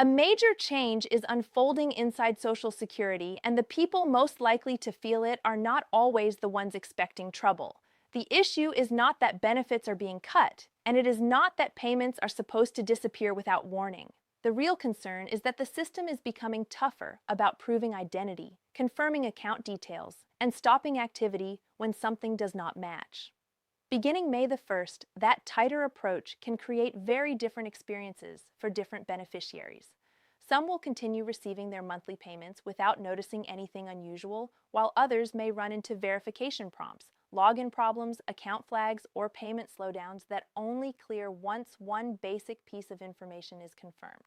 A major change is unfolding inside Social Security, and the people most likely to feel it are not always the ones expecting trouble. The issue is not that benefits are being cut, and it is not that payments are supposed to disappear without warning. The real concern is that the system is becoming tougher about proving identity, confirming account details, and stopping activity when something does not match. Beginning May the 1st, that tighter approach can create very different experiences for different beneficiaries. Some will continue receiving their monthly payments without noticing anything unusual, while others may run into verification prompts, login problems, account flags, or payment slowdowns that only clear once one basic piece of information is confirmed.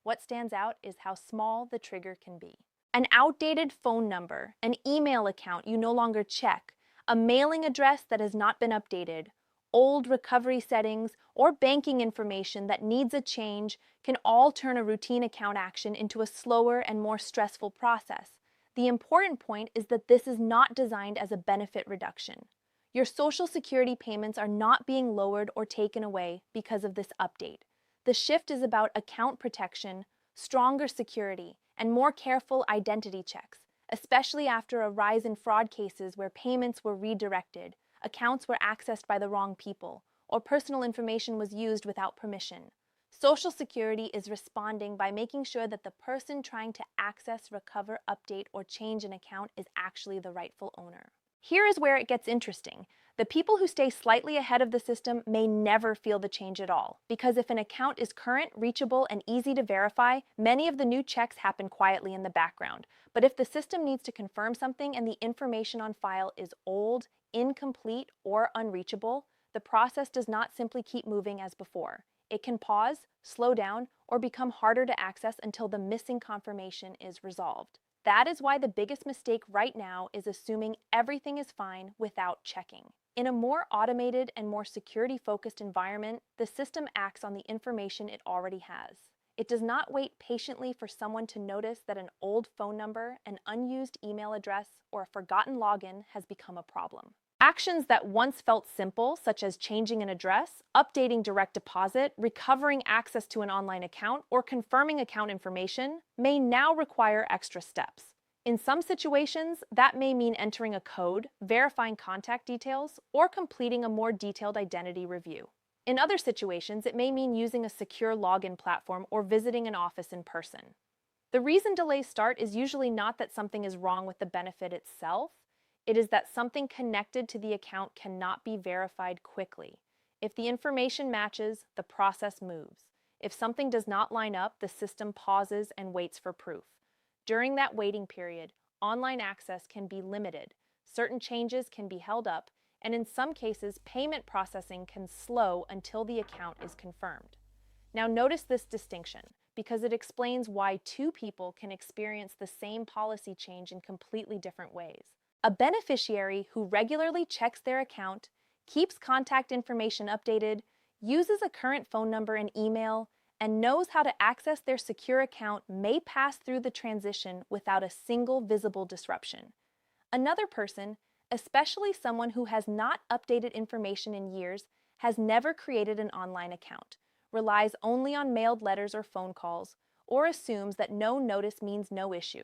What stands out is how small the trigger can be. An outdated phone number, an email account you no longer check, a mailing address that has not been updated, old recovery settings, or banking information that needs a change can all turn a routine account action into a slower and more stressful process. The important point is that this is not designed as a benefit reduction. Your Social Security payments are not being lowered or taken away because of this update. The shift is about account protection, stronger security, and more careful identity checks, especially after a rise in fraud cases where payments were redirected, accounts were accessed by the wrong people, or personal information was used without permission. Social Security is responding by making sure that the person trying to access, recover, update, or change an account is actually the rightful owner. Here is where it gets interesting. The people who stay slightly ahead of the system may never feel the change at all, because if an account is current, reachable, and easy to verify, many of the new checks happen quietly in the background. But if the system needs to confirm something and the information on file is old, incomplete, or unreachable, the process does not simply keep moving as before. It can pause, slow down, or become harder to access until the missing confirmation is resolved. That is why the biggest mistake right now is assuming everything is fine without checking. In a more automated and more security-focused environment, the system acts on the information it already has. It does not wait patiently for someone to notice that an old phone number, an unused email address, or a forgotten login has become a problem. Actions that once felt simple, such as changing an address, updating direct deposit, recovering access to an online account, or confirming account information, may now require extra steps. In some situations, that may mean entering a code, verifying contact details, or completing a more detailed identity review. In other situations, it may mean using a secure login platform or visiting an office in person. The reason delays start is usually not that something is wrong with the benefit itself. It is that something connected to the account cannot be verified quickly. If the information matches, the process moves. If something does not line up, the system pauses and waits for proof. During that waiting period, online access can be limited, certain changes can be held up, and in some cases, payment processing can slow until the account is confirmed. Now notice this distinction, because it explains why two people can experience the same policy change in completely different ways. A beneficiary who regularly checks their account, keeps contact information updated, uses a current phone number and email, and knows how to access their secure account may pass through the transition without a single visible disruption. Another person, especially someone who has not updated information in years, has never created an online account, relies only on mailed letters or phone calls, or assumes that no notice means no issue,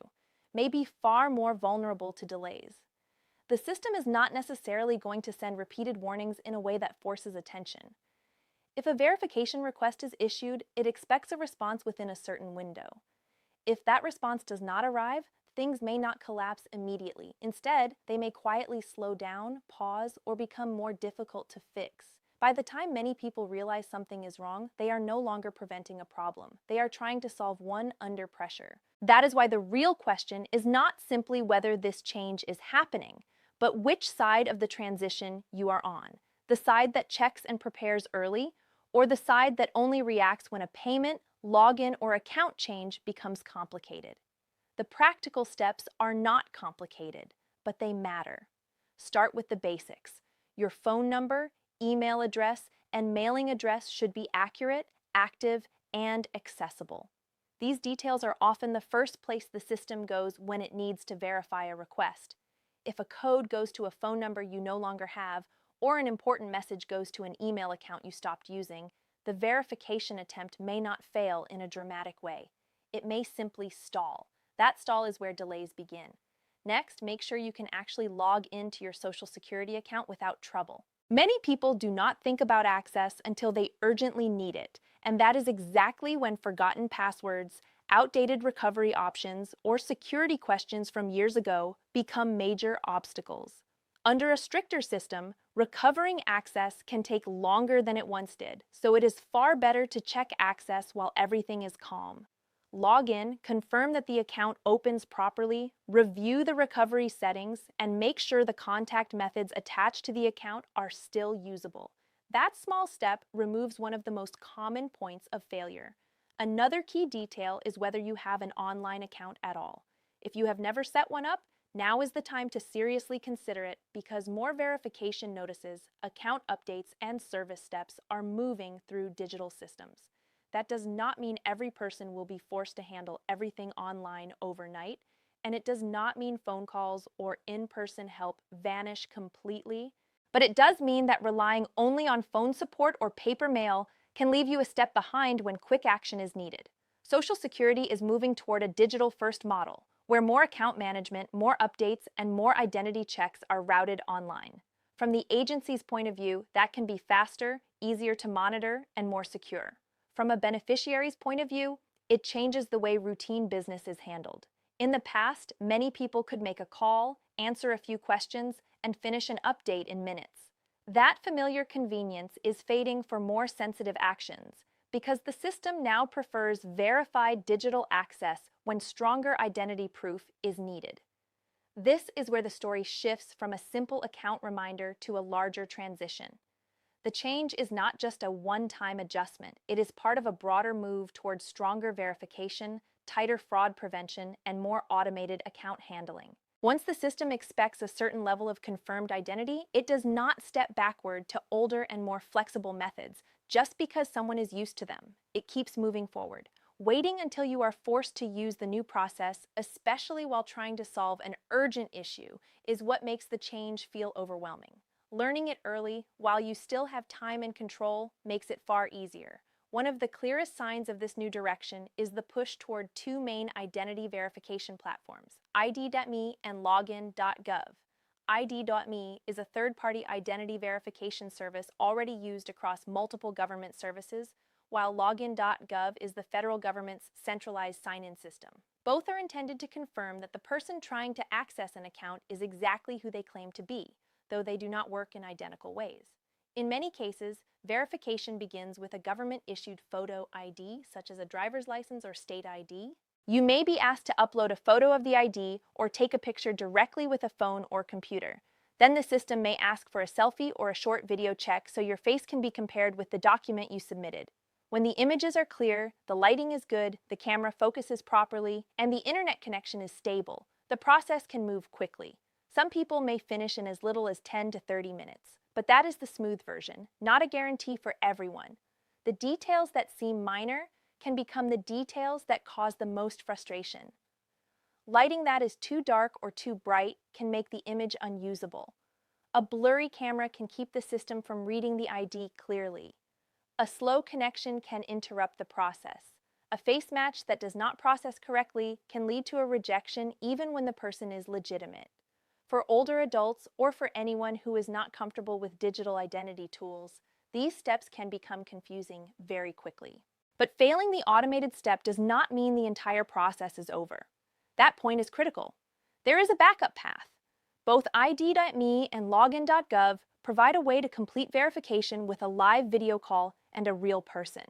may be far more vulnerable to delays. The system is not necessarily going to send repeated warnings in a way that forces attention. If a verification request is issued, it expects a response within a certain window. If that response does not arrive, things may not collapse immediately. Instead, they may quietly slow down, pause, or become more difficult to fix. By the time many people realize something is wrong, they are no longer preventing a problem. They are trying to solve one under pressure. That is why the real question is not simply whether this change is happening, but which side of the transition you are on. The side that checks and prepares early, or the side that only reacts when a payment, login, or account change becomes complicated. The practical steps are not complicated, but they matter. Start with the basics. Your phone number, email address, and mailing address should be accurate, active, and accessible. These details are often the first place the system goes when it needs to verify a request. If a code goes to a phone number you no longer have, or an important message goes to an email account you stopped using, the verification attempt may not fail in a dramatic way. it may simply stall. That stall is where delays begin. Next, make sure you can actually log into your Social Security account without trouble. Many people do not think about access until they urgently need it, and that is exactly when forgotten passwords, outdated recovery options, or security questions from years ago become major obstacles. Under a stricter system, recovering access can take longer than it once did, so it is far better to check access while everything is calm. Log in, confirm that the account opens properly, review the recovery settings, and make sure the contact methods attached to the account are still usable. That small step removes one of the most common points of failure. Another key detail is whether you have an online account at all. If you have never set one up, now is the time to seriously consider it because more verification notices, account updates, and service steps are moving through digital systems. That does not mean every person will be forced to handle everything online overnight, and it does not mean phone calls or in-person help vanish completely, but it does mean that relying only on phone support or paper mail can leave you a step behind when quick action is needed. Social Security is moving toward a digital-first model, where more account management, more updates, and more identity checks are routed online. From the agency's point of view, that can be faster, easier to monitor, and more secure. From a beneficiary's point of view, it changes the way routine business is handled. In the past, many people could make a call, answer a few questions, and finish an update in minutes. That familiar convenience is fading for more sensitive actions because the system now prefers verified digital access when stronger identity proof is needed. This is where the story shifts from a simple account reminder to a larger transition. The change is not just a one-time adjustment, it is part of a broader move towards stronger verification, tighter fraud prevention, and more automated account handling. Once the system expects a certain level of confirmed identity, it does not step backward to older and more flexible methods just because someone is used to them. It keeps moving forward. Waiting until you are forced to use the new process, especially while trying to solve an urgent issue, is what makes the change feel overwhelming. Learning it early, while you still have time and control, makes it far easier. One of the clearest signs of this new direction is the push toward two main identity verification platforms, ID.me and login.gov. ID.me is a third-party identity verification service already used across multiple government services, while login.gov is the federal government's centralized sign-in system. Both are intended to confirm that the person trying to access an account is exactly who they claim to be, though they do not work in identical ways. In many cases, verification begins with a government-issued photo ID, such as a driver's license or state ID. You may be asked to upload a photo of the ID or take a picture directly with a phone or computer. Then the system may ask for a selfie or a short video check so your face can be compared with the document you submitted. When the images are clear, the lighting is good, the camera focuses properly, and the internet connection is stable, the process can move quickly. Some people may finish in as little as 10 to 30 minutes, but that is the smooth version, not a guarantee for everyone. The details that seem minor can become the details that cause the most frustration. Lighting that is too dark or too bright can make the image unusable. A blurry camera can keep the system from reading the ID clearly. A slow connection can interrupt the process. A face match that does not process correctly can lead to a rejection even when the person is legitimate. For older adults or for anyone who is not comfortable with digital identity tools, these steps can become confusing very quickly. But failing the automated step does not mean the entire process is over. That point is critical. There is a backup path. Both ID.me and login.gov provide a way to complete verification with a live video call and a real person.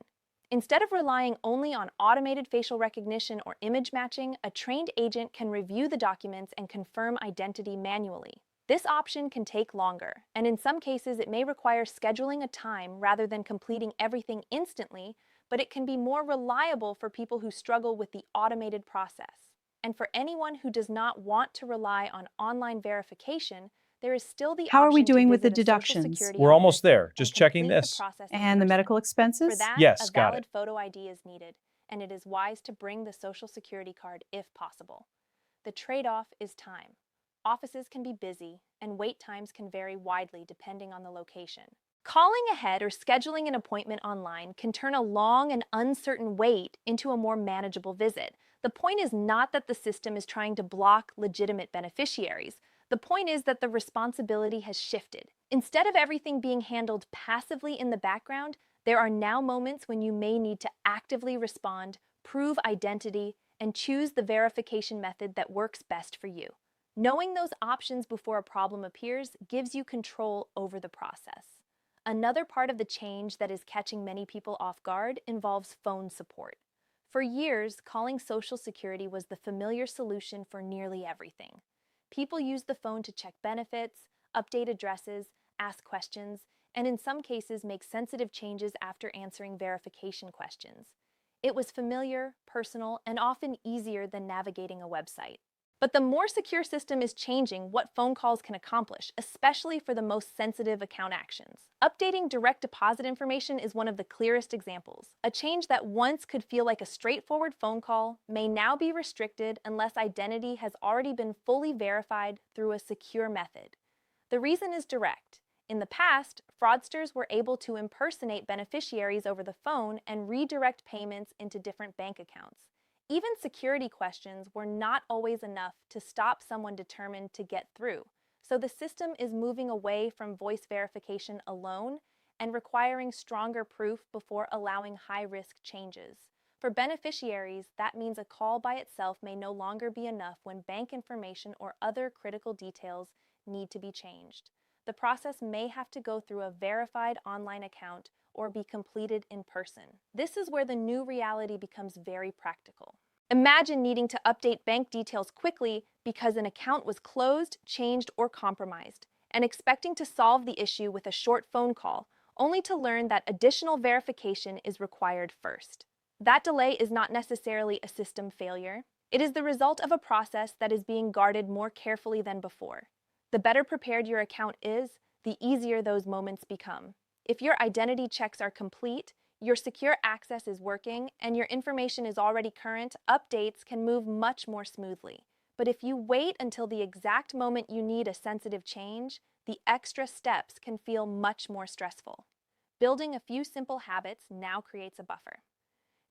Instead of relying only on automated facial recognition or image matching, a trained agent can review the documents and confirm identity manually. This option can take longer, and in some cases it may require scheduling a time rather than completing everything instantly, but it can be more reliable for people who struggle with the automated process. And for anyone who does not want to rely on online verification, there is still the How are we option to doing with the visit a Social deductions? Security We're almost office there. and Just checking complete the this. process in And the person. medical For expenses? that, Yes, a got valid it. photo ID is needed, and it is wise to bring the Social Security card if possible. The trade-off is time. Offices can be busy, and wait times can vary widely depending on the location. Calling ahead or scheduling an appointment online can turn a long and uncertain wait into a more manageable visit. The point is not that the system is trying to block legitimate beneficiaries. The point is that the responsibility has shifted. Instead of everything being handled passively in the background, there are now moments when you may need to actively respond, prove identity, and choose the verification method that works best for you. Knowing those options before a problem appears gives you control over the process. Another part of the change that is catching many people off guard involves phone support. For years, calling Social Security was the familiar solution for nearly everything. People used the phone to check benefits, update addresses, ask questions, and in some cases make sensitive changes after answering verification questions. It was familiar, personal, and often easier than navigating a website. But the more secure system is changing what phone calls can accomplish, especially for the most sensitive account actions. Updating direct deposit information is one of the clearest examples. A change that once could feel like a straightforward phone call may now be restricted unless identity has already been fully verified through a secure method. The reason is direct. In the past, fraudsters were able to impersonate beneficiaries over the phone and redirect payments into different bank accounts. Even security questions were not always enough to stop someone determined to get through, so the system is moving away from voice verification alone and requiring stronger proof before allowing high-risk changes. For beneficiaries, that means a call by itself may no longer be enough when bank information or other critical details need to be changed. The process may have to go through a verified online account or be completed in person. This is where the new reality becomes very practical. Imagine needing to update bank details quickly because an account was closed, changed, or compromised, and expecting to solve the issue with a short phone call, only to learn that additional verification is required first. That delay is not necessarily a system failure. It is the result of a process that is being guarded more carefully than before. The better prepared your account is, the easier those moments become. If your identity checks are complete, your secure access is working, and your information is already current, updates can move much more smoothly. But if you wait until the exact moment you need a sensitive change, the extra steps can feel much more stressful. Building a few simple habits now creates a buffer.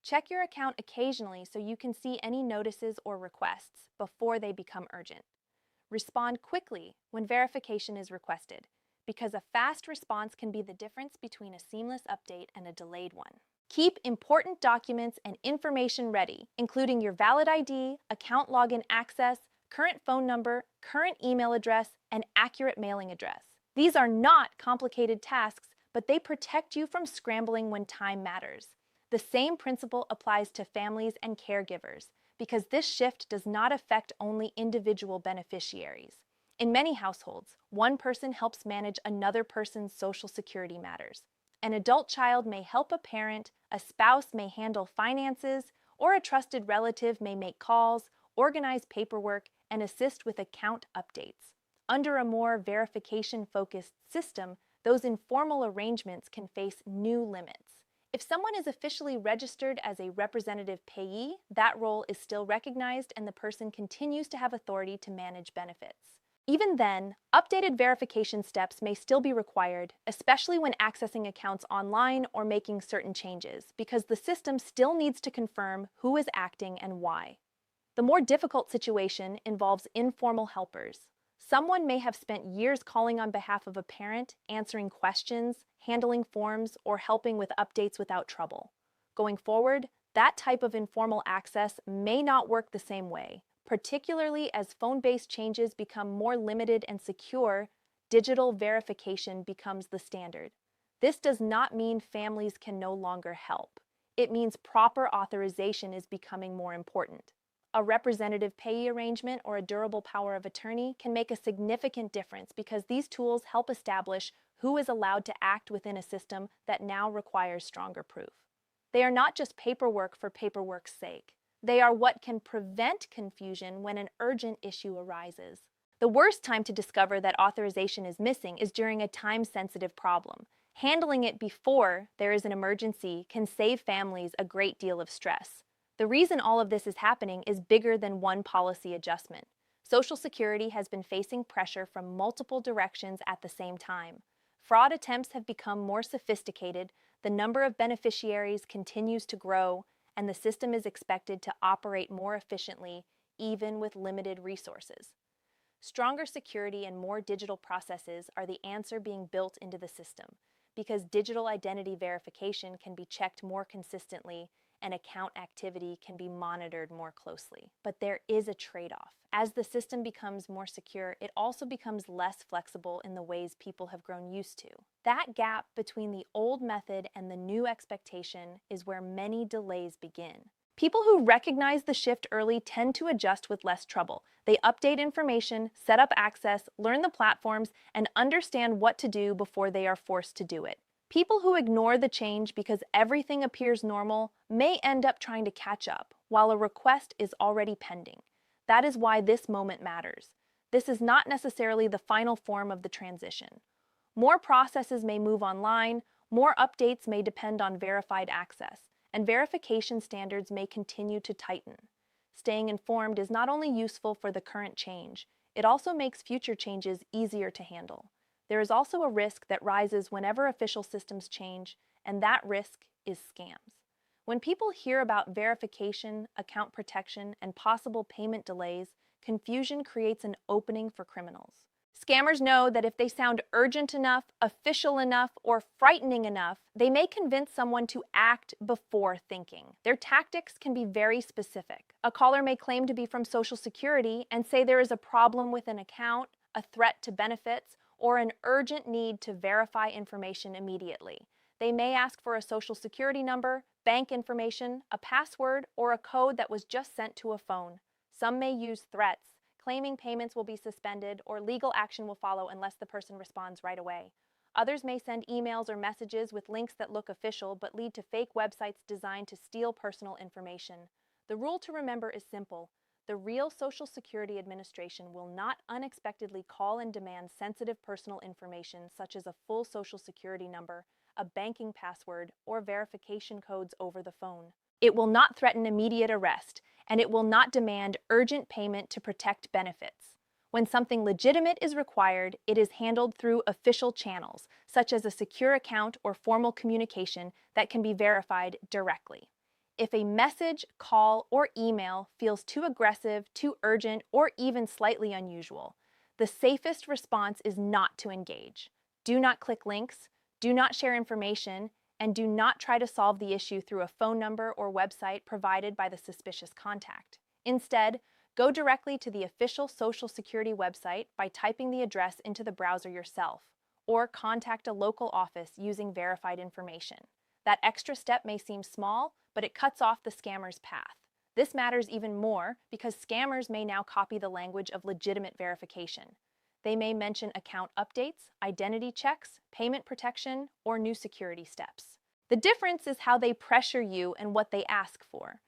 Check your account occasionally so you can see any notices or requests before they become urgent. Respond quickly when verification is requested, because a fast response can be the difference between a seamless update and a delayed one. Keep important documents and information ready, including your valid ID, account login access, current phone number, current email address, and accurate mailing address. These are not complicated tasks, but they protect you from scrambling when time matters. The same principle applies to families and caregivers, because this shift does not affect only individual beneficiaries. In many households, one person helps manage another person's Social Security matters. An adult child may help a parent, a spouse may handle finances, or a trusted relative may make calls, organize paperwork, and assist with account updates. Under a more verification-focused system, those informal arrangements can face new limits. If someone is officially registered as a representative payee, that role is still recognized and the person continues to have authority to manage benefits. Even then, updated verification steps may still be required, especially when accessing accounts online or making certain changes, because the system still needs to confirm who is acting and why. The more difficult situation involves informal helpers. Someone may have spent years calling on behalf of a parent, answering questions, handling forms, or helping with updates without trouble. Going forward, that type of informal access may not work the same way. Particularly as phone-based changes become more limited and secure, digital verification becomes the standard. This does not mean families can no longer help. It means proper authorization is becoming more important. A representative payee arrangement or a durable power of attorney can make a significant difference because these tools help establish who is allowed to act within a system that now requires stronger proof. They are not just paperwork for paperwork's sake. They are what can prevent confusion when an urgent issue arises. The worst time to discover that authorization is missing is during a time-sensitive problem. Handling it before there is an emergency can save families a great deal of stress. The reason all of this is happening is bigger than one policy adjustment. Social Security has been facing pressure from multiple directions at the same time. Fraud attempts have become more sophisticated, the number of beneficiaries continues to grow, and the system is expected to operate more efficiently, even with limited resources. Stronger security and more digital processes are the answer being built into the system, because digital identity verification can be checked more consistently and account activity can be monitored more closely. But there is a trade-off. As the system becomes more secure, it also becomes less flexible in the ways people have grown used to. That gap between the old method and the new expectation is where many delays begin. People who recognize the shift early tend to adjust with less trouble. They update information, set up access, learn the platforms, and understand what to do before they are forced to do it. People who ignore the change because everything appears normal may end up trying to catch up, while a request is already pending. That is why this moment matters. This is not necessarily the final form of the transition. More processes may move online, more updates may depend on verified access, and verification standards may continue to tighten. Staying informed is not only useful for the current change, it also makes future changes easier to handle. There is also a risk that rises whenever official systems change, and that risk is scams. When people hear about verification, account protection, and possible payment delays, confusion creates an opening for criminals. Scammers know that if they sound urgent enough, official enough, or frightening enough, they may convince someone to act before thinking. Their tactics can be very specific. A caller may claim to be from Social Security and say there is a problem with an account, a threat to benefits, or an urgent need to verify information immediately. They may ask for a Social Security number, bank information, a password, or a code that was just sent to a phone. Some may use threats, claiming payments will be suspended or legal action will follow unless the person responds right away. Others may send emails or messages with links that look official but lead to fake websites designed to steal personal information. The rule to remember is simple. The real Social Security Administration will not unexpectedly call and demand sensitive personal information such as a full Social Security number, a banking password, or verification codes over the phone. It will not threaten immediate arrest, and it will not demand urgent payment to protect benefits. When something legitimate is required, it is handled through official channels, such as a secure account or formal communication that can be verified directly. If a message, call, or email feels too aggressive, too urgent, or even slightly unusual, the safest response is not to engage. Do not click links, do not share information, and do not try to solve the issue through a phone number or website provided by the suspicious contact. Instead, go directly to the official Social Security website by typing the address into the browser yourself, or contact a local office using verified information. That extra step may seem small, but it cuts off the scammer's path. This matters even more because scammers may now copy the language of legitimate verification. They may mention account updates, identity checks, payment protection, or new security steps. The difference is how they pressure you and what they ask for.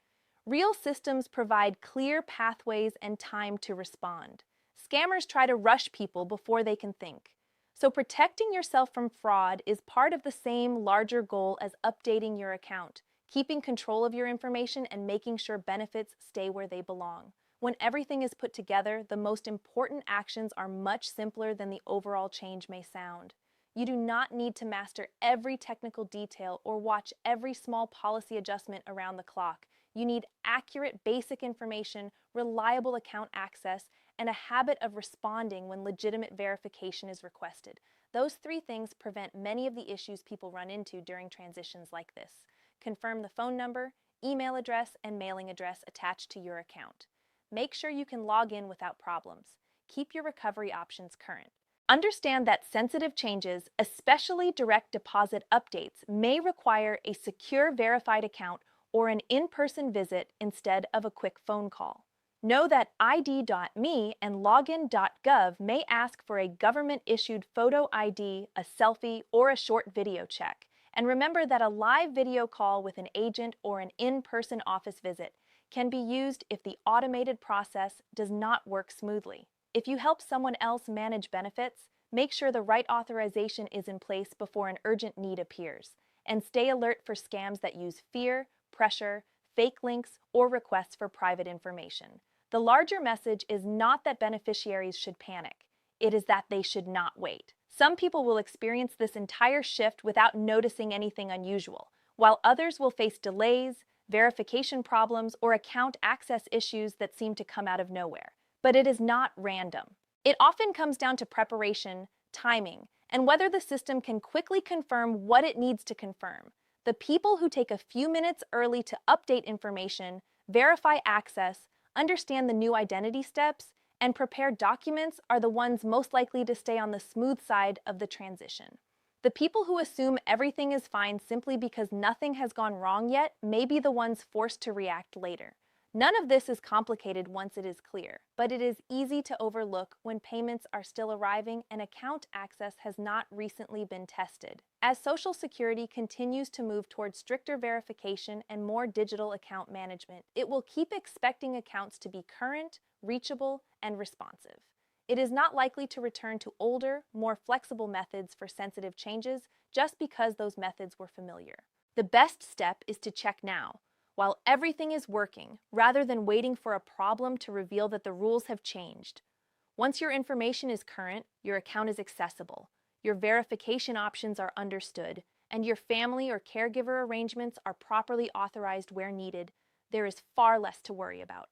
Real systems provide clear pathways and time to respond. Scammers try to rush people before they can think. So protecting yourself from fraud is part of the same larger goal as updating your account, keeping control of your information, and making sure benefits stay where they belong. When everything is put together, the most important actions are much simpler than the overall change may sound. You do not need to master every technical detail or watch every small policy adjustment around the clock. You need accurate basic information, reliable account access, and a habit of responding when legitimate verification is requested. Those three things prevent many of the issues people run into during transitions like this. Confirm the phone number, email address, and mailing address attached to your account. Make sure you can log in without problems. Keep your recovery options current. Understand that sensitive changes, especially direct deposit updates, may require a secure verified account or an in-person visit instead of a quick phone call. Know that ID.me and login.gov may ask for a government-issued photo ID, a selfie, or a short video check. And remember that a live video call with an agent or an in-person office visit can be used if the automated process does not work smoothly. If you help someone else manage benefits, make sure the right authorization is in place before an urgent need appears. And stay alert for scams that use fear, pressure, fake links, or requests for private information. The larger message is not that beneficiaries should panic. It is that they should not wait. Some people will experience this entire shift without noticing anything unusual, while others will face delays, verification problems, or account access issues that seem to come out of nowhere. But it is not random. It often comes down to preparation, timing, and whether the system can quickly confirm what it needs to confirm. The people who take a few minutes early to update information, verify access, understand the new identity steps, and prepare documents are the ones most likely to stay on the smooth side of the transition. The people who assume everything is fine simply because nothing has gone wrong yet may be the ones forced to react later. None of this is complicated once it is clear, but it is easy to overlook when payments are still arriving and account access has not recently been tested. As Social Security continues to move towards stricter verification and more digital account management, it will keep expecting accounts to be current, reachable, and responsive. It is not likely to return to older, more flexible methods for sensitive changes just because those methods were familiar. The best step is to check now, while everything is working, rather than waiting for a problem to reveal that the rules have changed. Once your information is current, your account is accessible, your verification options are understood, and your family or caregiver arrangements are properly authorized where needed, there is far less to worry about.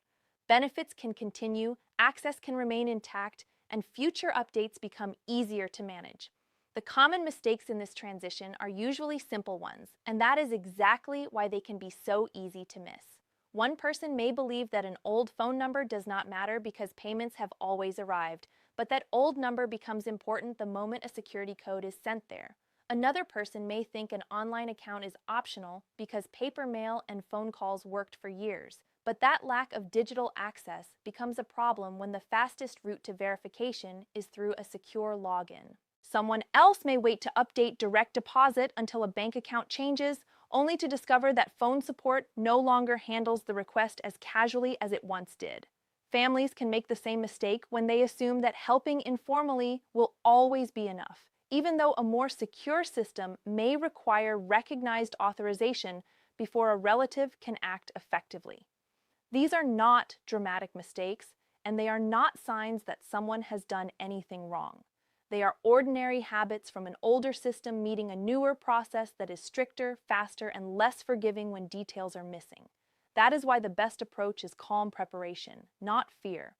Benefits can continue, access can remain intact, and future updates become easier to manage. The common mistakes in this transition are usually simple ones, and that is exactly why they can be so easy to miss. One person may believe that an old phone number does not matter because payments have always arrived, but that old number becomes important the moment a security code is sent there. Another person may think an online account is optional because paper mail and phone calls worked for years, but that lack of digital access becomes a problem when the fastest route to verification is through a secure login. Someone else may wait to update direct deposit until a bank account changes, only to discover that phone support no longer handles the request as casually as it once did. Families can make the same mistake when they assume that helping informally will always be enough, even though a more secure system may require recognized authorization before a relative can act effectively. These are not dramatic mistakes, and they are not signs that someone has done anything wrong. They are ordinary habits from an older system meeting a newer process that is stricter, faster, and less forgiving when details are missing. That is why the best approach is calm preparation, not fear.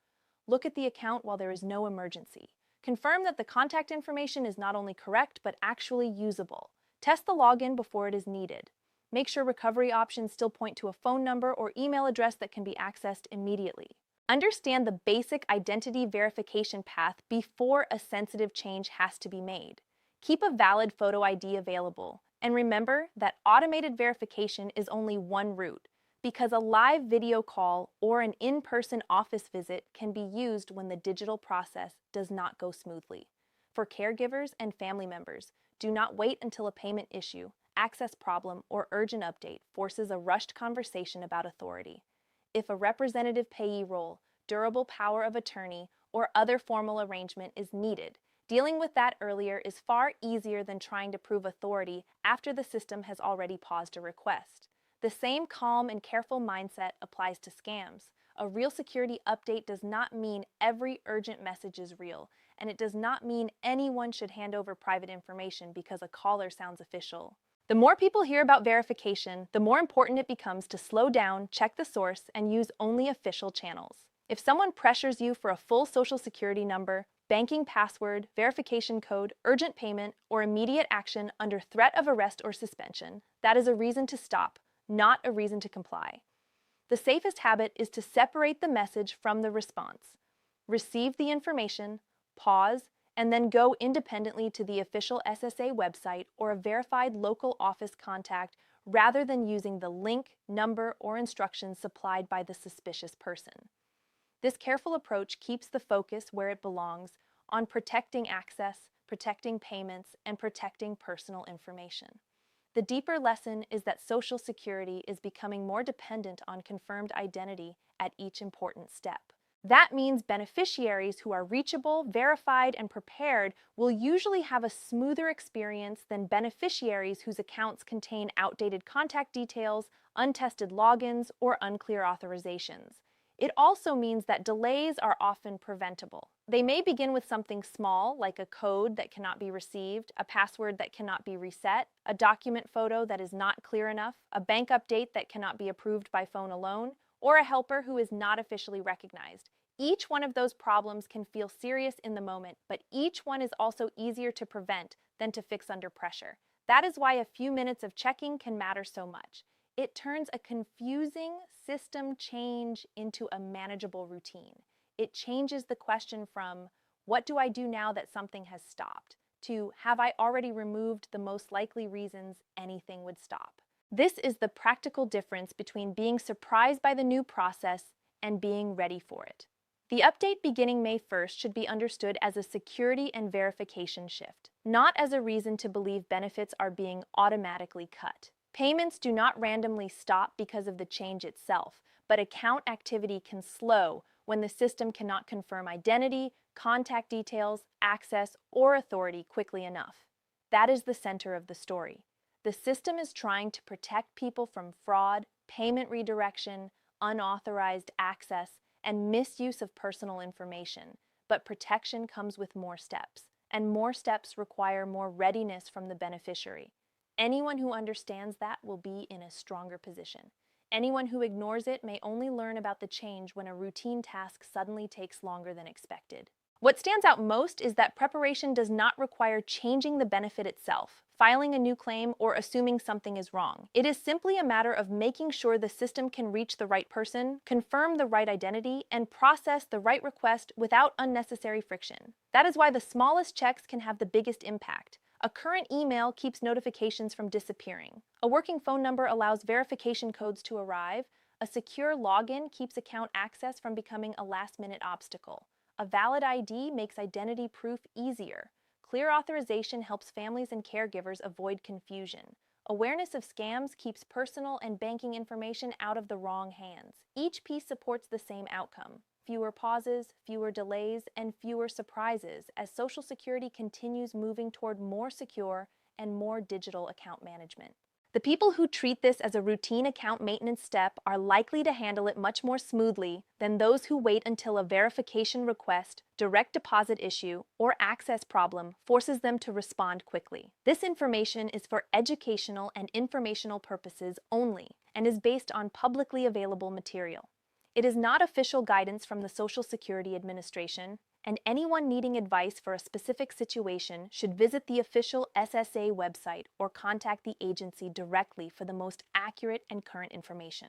Look at the account while there is no emergency. Confirm that the contact information is not only correct but actually usable. Test the login before it is needed. Make sure recovery options still point to a phone number or email address that can be accessed immediately. Understand the basic identity verification path before a sensitive change has to be made. Keep a valid photo ID available, and remember that automated verification is only one route, because a live video call or an in-person office visit can be used when the digital process does not go smoothly. For caregivers and family members, do not wait until a payment issue, access problem, or urgent update forces a rushed conversation about authority. If a representative payee role, durable power of attorney, or other formal arrangement is needed, dealing with that earlier is far easier than trying to prove authority after the system has already paused a request. The same calm and careful mindset applies to scams. A real security update does not mean every urgent message is real, and it does not mean anyone should hand over private information because a caller sounds official. The more people hear about verification, the more important it becomes to slow down, check the source, and use only official channels. If someone pressures you for a full Social Security number, banking password, verification code, urgent payment, or immediate action under threat of arrest or suspension, that is a reason to stop, not a reason to comply. The safest habit is to separate the message from the response. Receive the information, pause, and then go independently to the official SSA website or a verified local office contact rather than using the link, number, or instructions supplied by the suspicious person. This careful approach keeps the focus where it belongs, on protecting access, protecting payments, and protecting personal information. The deeper lesson is that Social Security is becoming more dependent on confirmed identity at each important step. That means beneficiaries who are reachable, verified, and prepared will usually have a smoother experience than beneficiaries whose accounts contain outdated contact details, untested logins, or unclear authorizations. It also means that delays are often preventable. They may begin with something small, like a code that cannot be received, a password that cannot be reset, a document photo that is not clear enough, a bank update that cannot be approved by phone alone, or a helper who is not officially recognized. Each one of those problems can feel serious in the moment, but each one is also easier to prevent than to fix under pressure. That is why a few minutes of checking can matter so much. It turns a confusing system change into a manageable routine. It changes the question from, what do I do now that something has stopped, to, have I already removed the most likely reasons anything would stop? This is the practical difference between being surprised by the new process and being ready for it. The update beginning May 1st should be understood as a security and verification shift, not as a reason to believe benefits are being automatically cut. Payments do not randomly stop because of the change itself, but account activity can slow when the system cannot confirm identity, contact details, access, or authority quickly enough. That is the center of the story. The system is trying to protect people from fraud, payment redirection, unauthorized access, and misuse of personal information. But protection comes with more steps, and more steps require more readiness from the beneficiary. Anyone who understands that will be in a stronger position. Anyone who ignores it may only learn about the change when a routine task suddenly takes longer than expected. What stands out most is that preparation does not require changing the benefit itself, filing a new claim, or assuming something is wrong. It is simply a matter of making sure the system can reach the right person, confirm the right identity, and process the right request without unnecessary friction. That is why the smallest checks can have the biggest impact. A current email keeps notifications from disappearing. A working phone number allows verification codes to arrive. A secure login keeps account access from becoming a last-minute obstacle. A valid ID makes identity proof easier. Clear authorization helps families and caregivers avoid confusion. Awareness of scams keeps personal and banking information out of the wrong hands. Each piece supports the same outcome: fewer pauses, fewer delays, and fewer surprises as Social Security continues moving toward more secure and more digital account management. The people who treat this as a routine account maintenance step are likely to handle it much more smoothly than those who wait until a verification request, direct deposit issue, or access problem forces them to respond quickly. This information is for educational and informational purposes only and is based on publicly available material. It is not official guidance from the Social Security Administration, and anyone needing advice for a specific situation should visit the official SSA website or contact the agency directly for the most accurate and current information.